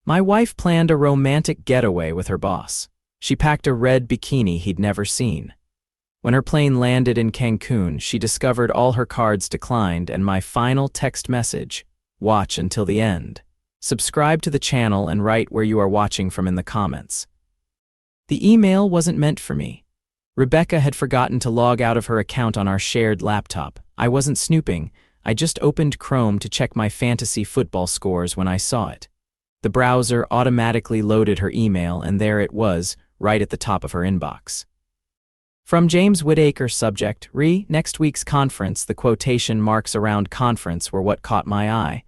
My wife planned a romantic getaway with her boss. She packed a red bikini he'd never seen. When her plane landed in Cancun, she discovered all her cards declined and my final text message, "Watch until the end. Subscribe to the channel and write where you are watching from in the comments." The email wasn't meant for me. Rebecca had forgotten to log out of her account on our shared laptop. I wasn't snooping. I just opened Chrome to check my fantasy football scores when I saw it. The browser automatically loaded her email, and there it was, right at the top of her inbox. From James Whittaker, subject, next week's conference. The quotation marks around conference were what caught my eye.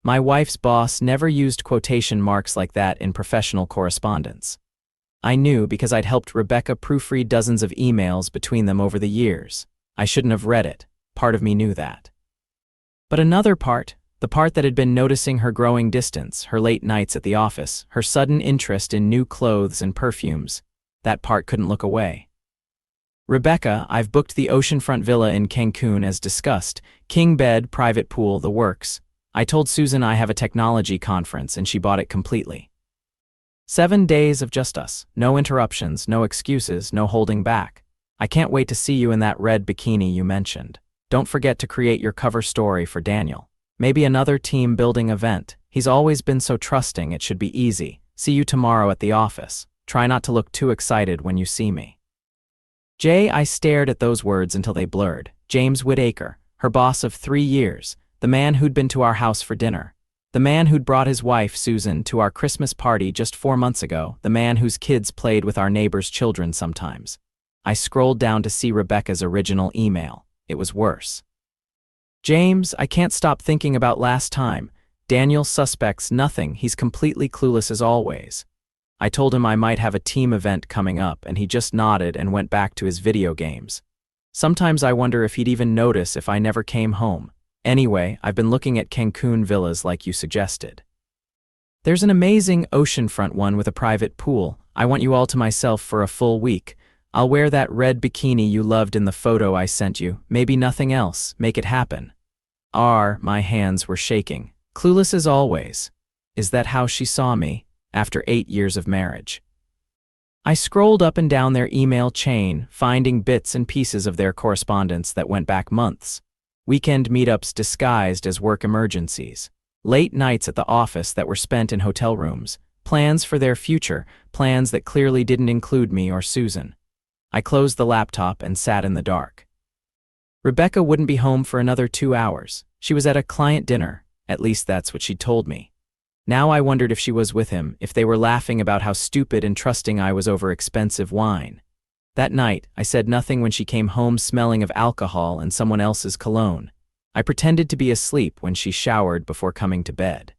My wife's boss never used quotation marks like that in professional correspondence. I knew because I'd helped Rebecca proofread dozens of emails between them over the years. I shouldn't have read it. Part of me knew that. But another part, the part that had been noticing her growing distance, her late nights at the office, her sudden interest in new clothes and perfumes, that part couldn't look away. "Rebecca, I've booked the oceanfront villa in Cancun as discussed. King bed, private pool, the works. I told Susan I have a technology conference and she bought it completely. 7 days of just us. No interruptions, no excuses, no holding back. I can't wait to see you in that red bikini you mentioned. Don't forget to create your cover story for Daniel. Maybe another team-building event. He's always been so trusting, it should be easy. See you tomorrow at the office. Try not to look too excited when you see me." I stared at those words until they blurred. James Whittaker, her boss of 3 years, the man who'd been to our house for dinner, the man who'd brought his wife, Susan, to our Christmas party just 4 months ago, the man whose kids played with our neighbors' children sometimes. I scrolled down to see Rebecca's original email. It was worse. "James, I can't stop thinking about last time. Daniel suspects nothing. He's completely clueless as always. I told him I might have a team event coming up, and he just nodded and went back to his video games. Sometimes I wonder if he'd even notice if I never came home. Anyway, I've been looking at Cancun villas like you suggested. There's an amazing oceanfront one with a private pool. I want you all to myself for a full week. I'll wear that red bikini you loved in the photo I sent you. Maybe nothing else. Make it happen." My hands were shaking. Clueless as always. Is that how she saw me, after 8 years of marriage? I scrolled up and down their email chain, finding bits and pieces of their correspondence that went back months. Weekend meetups disguised as work emergencies. Late nights at the office that were spent in hotel rooms. Plans for their future, plans that clearly didn't include me or Susan. I closed the laptop and sat in the dark. Rebecca wouldn't be home for another 2 hours. She was at a client dinner. At least that's what she'd told me. Now I wondered if she was with him, if they were laughing about how stupid and trusting I was over expensive wine. That night, I said nothing when she came home smelling of alcohol and someone else's cologne. I pretended to be asleep when she showered before coming to bed.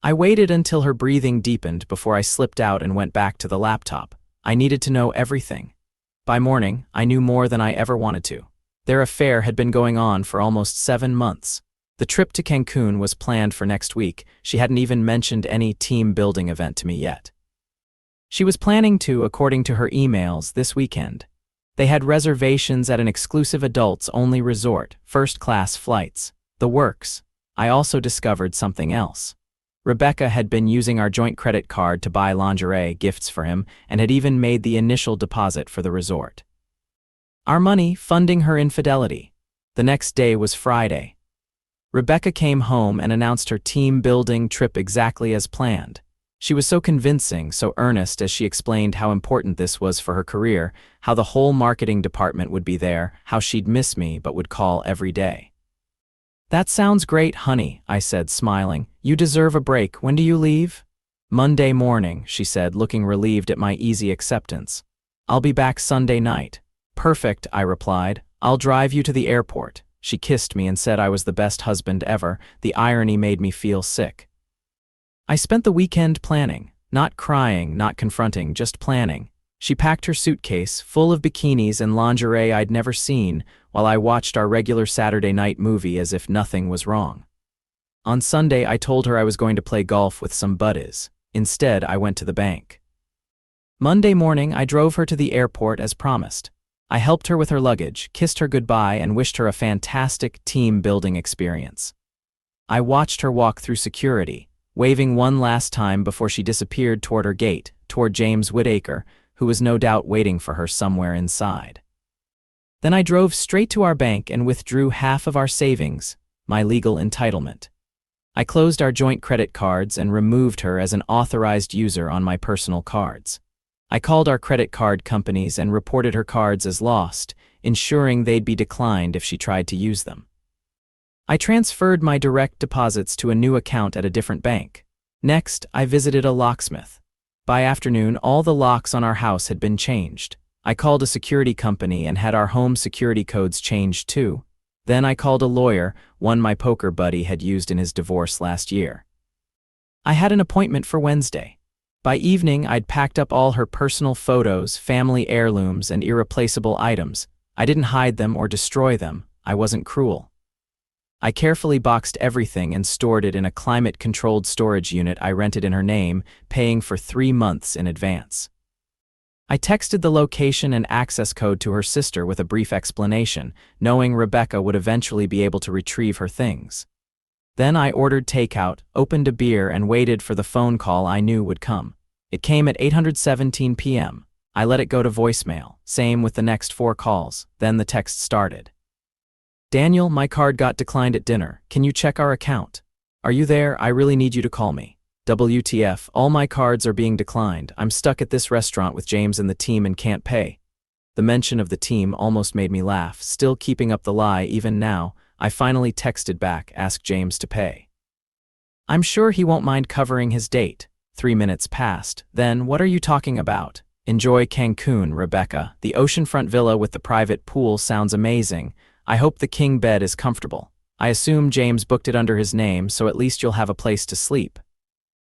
I waited until her breathing deepened before I slipped out and went back to the laptop. I needed to know everything. By morning, I knew more than I ever wanted to. Their affair had been going on for almost 7 months. The trip to Cancun was planned for next week. She hadn't even mentioned any team-building event to me yet. She was planning to, according to her emails, this weekend. They had reservations at an exclusive adults-only resort, first-class flights, the works. I also discovered something else. Rebecca had been using our joint credit card to buy lingerie gifts for him and had even made the initial deposit for the resort. Our money funding her infidelity. The next day was Friday. Rebecca came home and announced her team-building trip exactly as planned. She was so convincing, so earnest as she explained how important this was for her career, how the whole marketing department would be there, how she'd miss me but would call every day. "That sounds great, honey," I said, smiling. "You deserve a break. When do you leave?" "Monday morning," she said, looking relieved at my easy acceptance. "I'll be back Sunday night." "Perfect," I replied. "I'll drive you to the airport." She kissed me and said I was the best husband ever. The irony made me feel sick. I spent the weekend planning, not crying, not confronting, just planning. She packed her suitcase, full of bikinis and lingerie I'd never seen, while I watched our regular Saturday night movie as if nothing was wrong. On Sunday, I told her I was going to play golf with some buddies. Instead, I went to the bank. Monday morning, I drove her to the airport as promised. I helped her with her luggage, kissed her goodbye, and wished her a fantastic team-building experience. I watched her walk through security, waving one last time before she disappeared toward her gate, toward James Whittaker, who was no doubt waiting for her somewhere inside. Then I drove straight to our bank and withdrew half of our savings, my legal entitlement. I closed our joint credit cards and removed her as an authorized user on my personal cards. I called our credit card companies and reported her cards as lost, ensuring they'd be declined if she tried to use them. I transferred my direct deposits to a new account at a different bank. Next, I visited a locksmith. By afternoon, all the locks on our house had been changed. I called a security company and had our home security codes changed too. Then I called a lawyer, one my poker buddy had used in his divorce last year. I had an appointment for Wednesday. By evening, I'd packed up all her personal photos, family heirlooms, and irreplaceable items. I didn't hide them or destroy them. I wasn't cruel. I carefully boxed everything and stored it in a climate-controlled storage unit I rented in her name, paying for 3 months in advance. I texted the location and access code to her sister with a brief explanation, knowing Rebecca would eventually be able to retrieve her things. Then I ordered takeout, opened a beer, and waited for the phone call I knew would come. It came at 8:17 p.m. I let it go to voicemail, same with the next 4 calls, then the text started. Daniel, my card got declined at dinner. Can you check our account? Are you there? I really need you to call me. WTF, all my cards are being declined. I'm stuck at this restaurant with James and the team and can't pay. The mention of the team almost made me laugh, still keeping up the lie even now. I finally texted back, ask James to pay. I'm sure he won't mind covering his date. 3 minutes passed. Then, what are you talking about? Enjoy Cancun, Rebecca. The oceanfront villa with the private pool sounds amazing. I hope the king bed is comfortable. I assume James booked it under his name, so at least you'll have a place to sleep.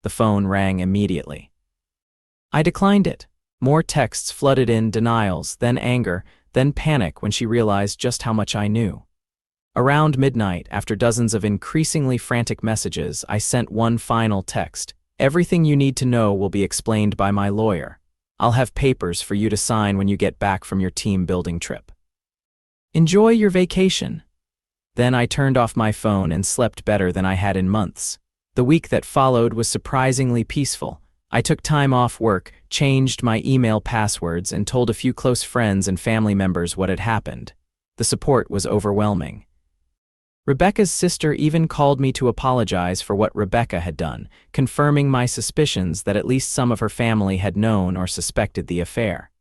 The phone rang immediately. I declined it. More texts flooded in, denials, then anger, then panic when she realized just how much I knew. Around midnight, after dozens of increasingly frantic messages, I sent one final text. Everything you need to know will be explained by my lawyer. I'll have papers for you to sign when you get back from your team building trip. Enjoy your vacation. Then I turned off my phone and slept better than I had in months. The week that followed was surprisingly peaceful. I took time off work, changed my email passwords, and told a few close friends and family members what had happened. The support was overwhelming. Rebecca's sister even called me to apologize for what Rebecca had done, confirming my suspicions that at least some of her family had known or suspected the affair.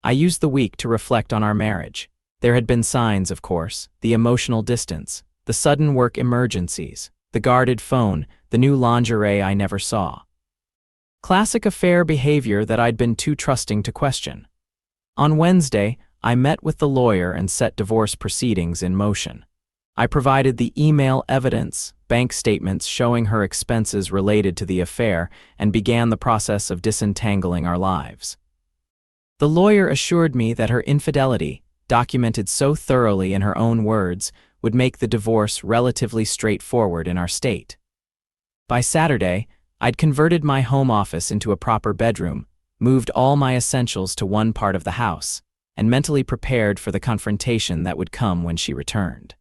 I used the week to reflect on our marriage. There had been signs, of course, the emotional distance, the sudden work emergencies, the guarded phone, the new lingerie I never saw. Classic affair behavior that I'd been too trusting to question. On Wednesday, I met with the lawyer and set divorce proceedings in motion. I provided the email evidence, bank statements showing her expenses related to the affair, and began the process of disentangling our lives. The lawyer assured me that her infidelity, documented so thoroughly in her own words, would make the divorce relatively straightforward in our state. By Saturday, I'd converted my home office into a proper bedroom, moved all my essentials to one part of the house, and mentally prepared for the confrontation that would come when she returned.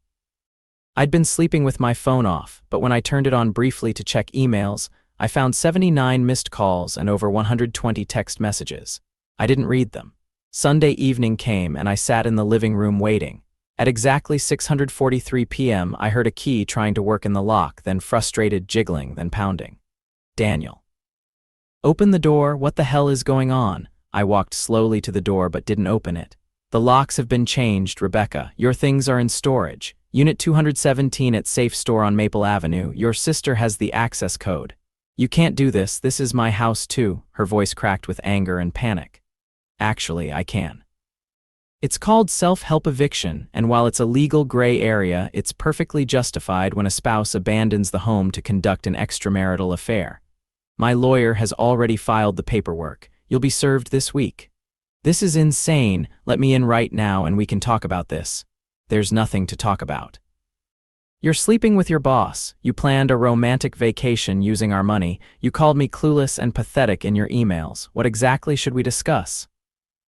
I'd been sleeping with my phone off, but when I turned it on briefly to check emails, I found 79 missed calls and over 120 text messages. I didn't read them. Sunday evening came and I sat in the living room waiting. At exactly 6:43 p.m., I heard a key trying to work in the lock, then frustrated jiggling, then pounding. Daniel. Open the door, what the hell is going on? I walked slowly to the door but didn't open it. The locks have been changed, Rebecca. Your things are in storage. Unit 217 at Safe Store on Maple Avenue. Your sister has the access code. You can't do this. This is my house too. Her voice cracked with anger and panic. Actually, I can. It's called self-help eviction, and while it's a legal gray area, it's perfectly justified when a spouse abandons the home to conduct an extramarital affair. My lawyer has already filed the paperwork. You'll be served this week. This is insane. Let me in right now and we can talk about this. There's nothing to talk about. You're sleeping with your boss. You planned a romantic vacation using our money. You called me clueless and pathetic in your emails. What exactly should we discuss?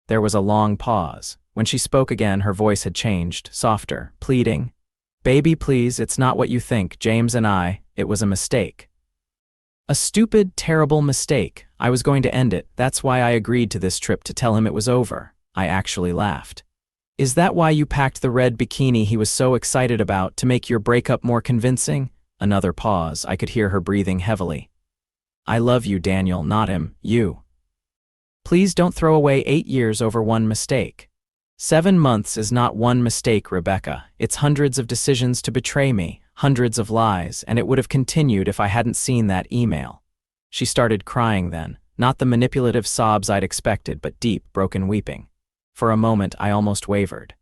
There was a long pause. When she spoke again, her voice had changed, softer, pleading. Baby, please, it's not what you think. James and I, it was a mistake. A stupid, terrible mistake. I was going to end it. That's why I agreed to this trip, to tell him it was over. I actually laughed. Is that why you packed the red bikini he was so excited about, to make your breakup more convincing? Another pause. I could hear her breathing heavily. I love you, Daniel, not him, you. Please don't throw away 8 years over one mistake. 7 months is not one mistake, Rebecca. It's hundreds of decisions to betray me, hundreds of lies, and it would have continued if I hadn't seen that email. She started crying then, not the manipulative sobs I'd expected, but deep, broken weeping. For a moment, I almost wavered.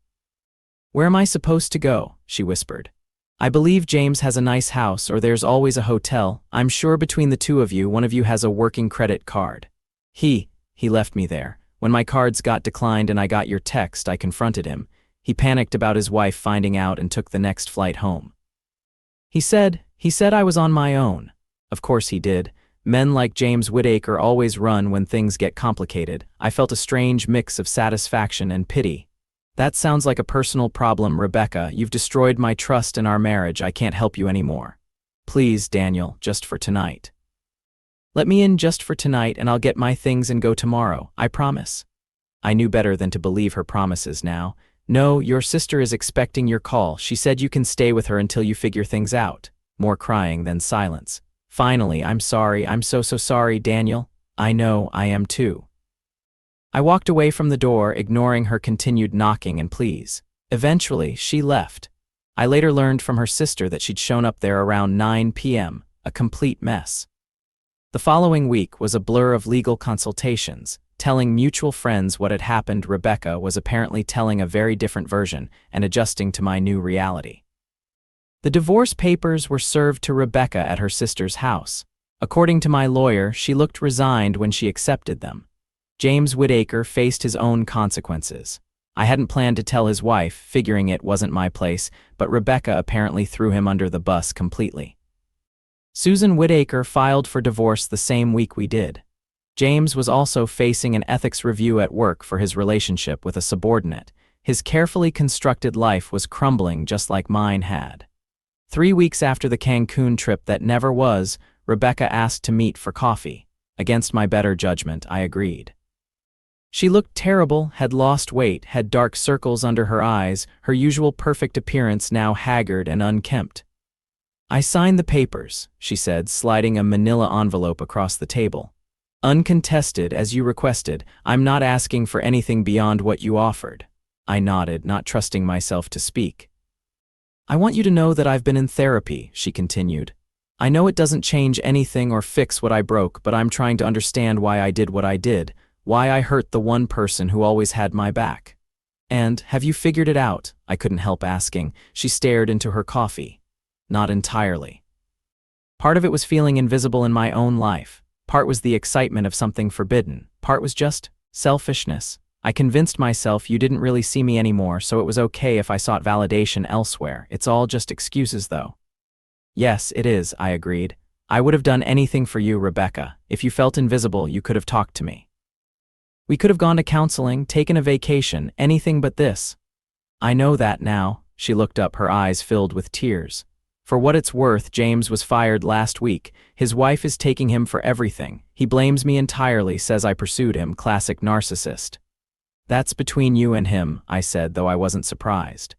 Where am I supposed to go? She whispered. I believe James has a nice house, or there's always a hotel. I'm sure between the two of you, one of you has a working credit card. He left me there. When my cards got declined and I got your text, I confronted him. He panicked about his wife finding out and took the next flight home. He said I was on my own. Of course he did. Men like James Whittaker always run when things get complicated. I felt a strange mix of satisfaction and pity. That sounds like a personal problem, Rebecca. You've destroyed my trust in our marriage. I can't help you anymore. Please, Daniel, just for tonight. Let me in just for tonight and I'll get my things and go tomorrow, I promise. I knew better than to believe her promises now. No, your sister is expecting your call. She said you can stay with her until you figure things out. More crying than silence. Finally, I'm sorry. I'm so sorry, Daniel. I know, I am too. I walked away from the door, ignoring her continued knocking and pleas. Eventually, she left. I later learned from her sister that she'd shown up there around 9 p.m., a complete mess. The following week was a blur of legal consultations. Telling mutual friends what had happened, Rebecca was apparently telling a very different version and adjusting to my new reality. The divorce papers were served to Rebecca at her sister's house. According to my lawyer, she looked resigned when she accepted them. James Whittaker faced his own consequences. I hadn't planned to tell his wife, figuring it wasn't my place, but Rebecca apparently threw him under the bus completely. Susan Whittaker filed for divorce the same week we did. James was also facing an ethics review at work for his relationship with a subordinate. His carefully constructed life was crumbling just like mine had. 3 weeks after the Cancun trip that never was, Rebecca asked to meet for coffee. Against my better judgment, I agreed. She looked terrible, had lost weight, had dark circles under her eyes, her usual perfect appearance now haggard and unkempt. I signed the papers, she said, sliding a manila envelope across the table. Uncontested, as you requested. I'm not asking for anything beyond what you offered. I nodded, not trusting myself to speak. I want you to know that I've been in therapy, she continued. I know it doesn't change anything or fix what I broke, but I'm trying to understand why I did what I did, why I hurt the one person who always had my back. And, have you figured it out? I couldn't help asking. She stared into her coffee. Not entirely. Part of it was feeling invisible in my own life. Part was the excitement of something forbidden. Part was just selfishness. I convinced myself you didn't really see me anymore, so it was okay if I sought validation elsewhere. It's all just excuses, though. Yes, it is, I agreed. I would have done anything for you, Rebecca. If you felt invisible, you could have talked to me. We could have gone to counseling, taken a vacation, anything but this. I know that now. She looked up, her eyes filled with tears. For what it's worth, James was fired last week. His wife is taking him for everything. He blames me entirely, says I pursued him, classic narcissist. That's between you and him, I said, though I wasn't surprised.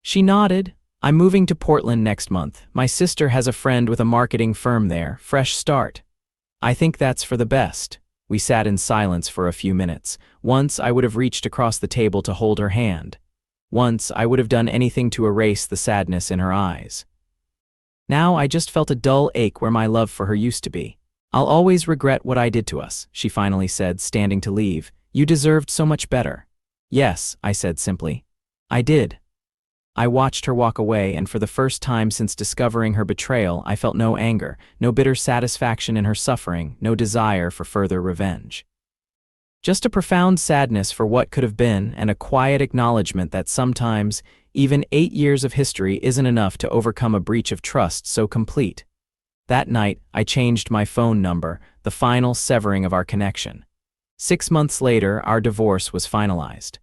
She nodded. I'm moving to Portland next month. My sister has a friend with a marketing firm there, fresh start. I think that's for the best. We sat in silence for a few minutes. Once I would have reached across the table to hold her hand. Once I would have done anything to erase the sadness in her eyes. Now I just felt a dull ache where my love for her used to be. I'll always regret what I did to us, she finally said, standing to leave. You deserved so much better. Yes, I said simply. I did. I watched her walk away, and for the first time since discovering her betrayal, I felt no anger, no bitter satisfaction in her suffering, no desire for further revenge. Just a profound sadness for what could have been, and a quiet acknowledgement that sometimes, even 8 years of history isn't enough to overcome a breach of trust so complete. That night, I changed my phone number, the final severing of our connection. 6 months later, our divorce was finalized.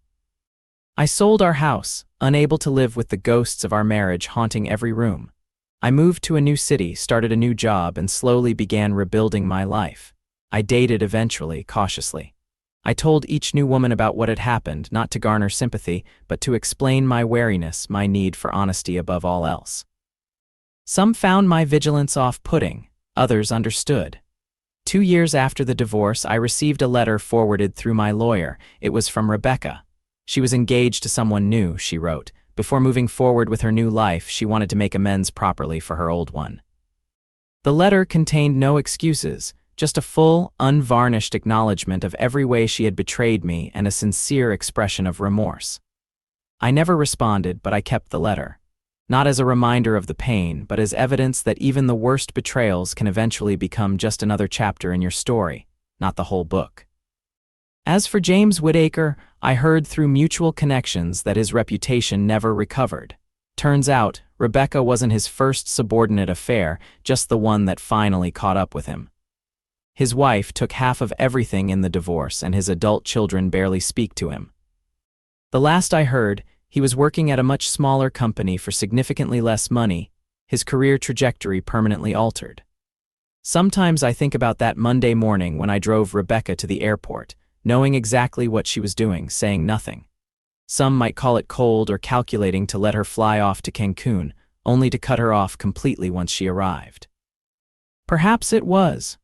I sold our house, unable to live with the ghosts of our marriage haunting every room. I moved to a new city, started a new job, and slowly began rebuilding my life. I dated eventually, cautiously. I told each new woman about what had happened, not to garner sympathy, but to explain my wariness, my need for honesty above all else. Some found my vigilance off-putting, others understood. 2 years after the divorce, I received a letter forwarded through my lawyer. It was from Rebecca. She was engaged to someone new, she wrote. Before moving forward with her new life, she wanted to make amends properly for her old one. The letter contained no excuses, just a full, unvarnished acknowledgement of every way she had betrayed me and a sincere expression of remorse. I never responded, but I kept the letter. Not as a reminder of the pain, but as evidence that even the worst betrayals can eventually become just another chapter in your story, not the whole book. As for James Whittaker, I heard through mutual connections that his reputation never recovered. Turns out, Rebecca wasn't his first subordinate affair, just the one that finally caught up with him. His wife took half of everything in the divorce, and his adult children barely speak to him. The last I heard, he was working at a much smaller company for significantly less money, his career trajectory permanently altered. Sometimes I think about that Monday morning when I drove Rebecca to the airport, knowing exactly what she was doing, saying nothing. Some might call it cold or calculating to let her fly off to Cancun, only to cut her off completely once she arrived. Perhaps it was.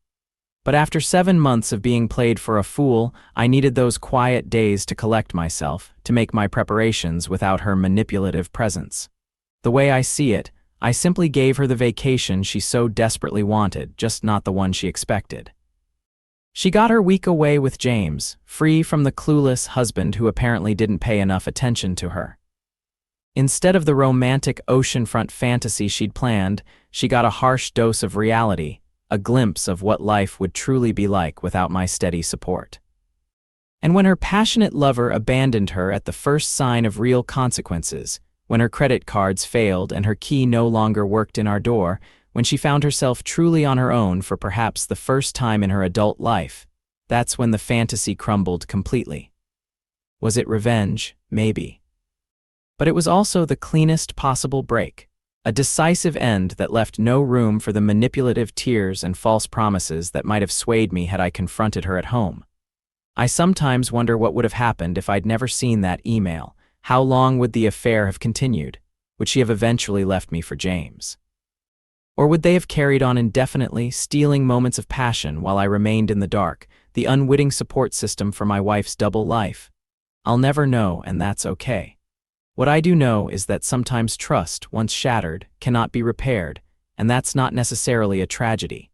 But after 7 months of being played for a fool, I needed those quiet days to collect myself, to make my preparations without her manipulative presence. The way I see it, I simply gave her the vacation she so desperately wanted, just not the one she expected. She got her week away with James, free from the clueless husband who apparently didn't pay enough attention to her. Instead of the romantic oceanfront fantasy she'd planned, she got a harsh dose of reality, a glimpse of what life would truly be like without my steady support. And when her passionate lover abandoned her at the first sign of real consequences, when her credit cards failed and her key no longer worked in our door, when she found herself truly on her own for perhaps the first time in her adult life, that's when the fantasy crumbled completely. Was it revenge? Maybe. But it was also the cleanest possible break, a decisive end that left no room for the manipulative tears and false promises that might have swayed me had I confronted her at home. I sometimes wonder what would have happened if I'd never seen that email. How long would the affair have continued? Would she have eventually left me for James? Or would they have carried on indefinitely, stealing moments of passion while I remained in the dark, the unwitting support system for my wife's double life? I'll never know, and that's okay. What I do know is that sometimes trust, once shattered, cannot be repaired, and that's not necessarily a tragedy.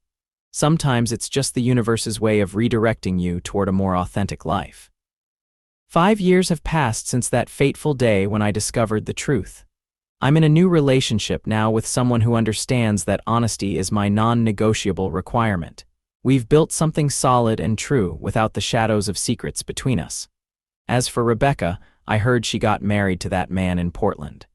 Sometimes it's just the universe's way of redirecting you toward a more authentic life. 5 years have passed since that fateful day when I discovered the truth. I'm in a new relationship now with someone who understands that honesty is my non-negotiable requirement. We've built something solid and true without the shadows of secrets between us. As for Rebecca, I heard she got married to that man in Portland.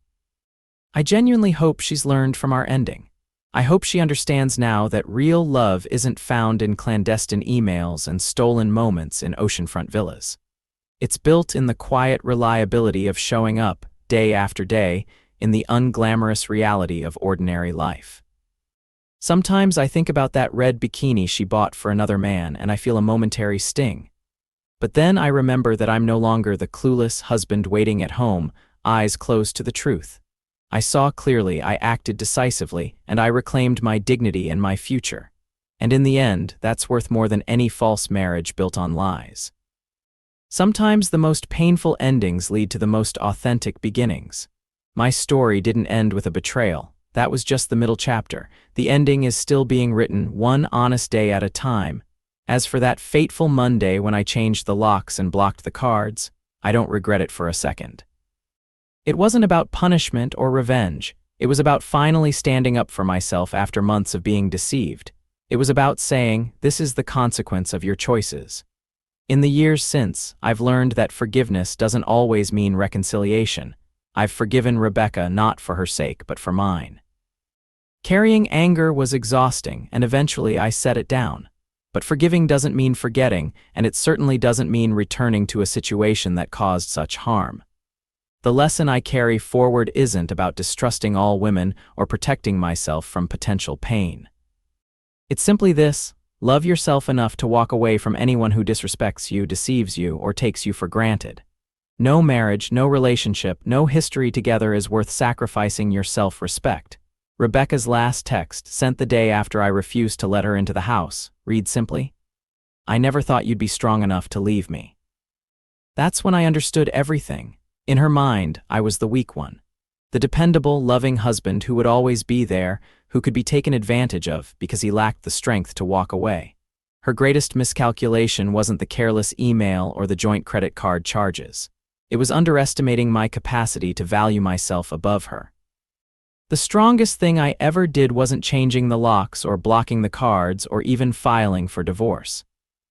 I genuinely hope she's learned from our ending. I hope she understands now that real love isn't found in clandestine emails and stolen moments in oceanfront villas. It's built in the quiet reliability of showing up, day after day, in the unglamorous reality of ordinary life. Sometimes I think about that red bikini she bought for another man and I feel a momentary sting. But then I remember that I'm no longer the clueless husband waiting at home, eyes closed to the truth. I saw clearly, I acted decisively, and I reclaimed my dignity and my future. And in the end, that's worth more than any false marriage built on lies. Sometimes the most painful endings lead to the most authentic beginnings. My story didn't end with a betrayal. That was just the middle chapter. The ending is still being written, one honest day at a time. As for that fateful Monday when I changed the locks and blocked the cards, I don't regret it for a second. It wasn't about punishment or revenge. It was about finally standing up for myself after months of being deceived. It was about saying, this is the consequence of your choices. In the years since, I've learned that forgiveness doesn't always mean reconciliation. I've forgiven Rebecca not for her sake, but for mine. Carrying anger was exhausting, and eventually I set it down. But forgiving doesn't mean forgetting, and it certainly doesn't mean returning to a situation that caused such harm. The lesson I carry forward isn't about distrusting all women or protecting myself from potential pain. It's simply this: love yourself enough to walk away from anyone who disrespects you, deceives you, or takes you for granted. No marriage, no relationship, no history together is worth sacrificing your self-respect. Rebecca's last text, sent the day after I refused to let her into the house, reads simply, "I never thought you'd be strong enough to leave me." That's when I understood everything. In her mind, I was the weak one. The dependable, loving husband who would always be there, who could be taken advantage of because he lacked the strength to walk away. Her greatest miscalculation wasn't the careless email or the joint credit card charges. It was underestimating my capacity to value myself above her. The strongest thing I ever did wasn't changing the locks or blocking the cards or even filing for divorce.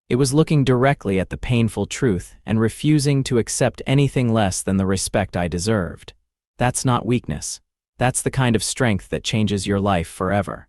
It was looking directly at the painful truth and refusing to accept anything less than the respect I deserved. That's not weakness. That's the kind of strength that changes your life forever.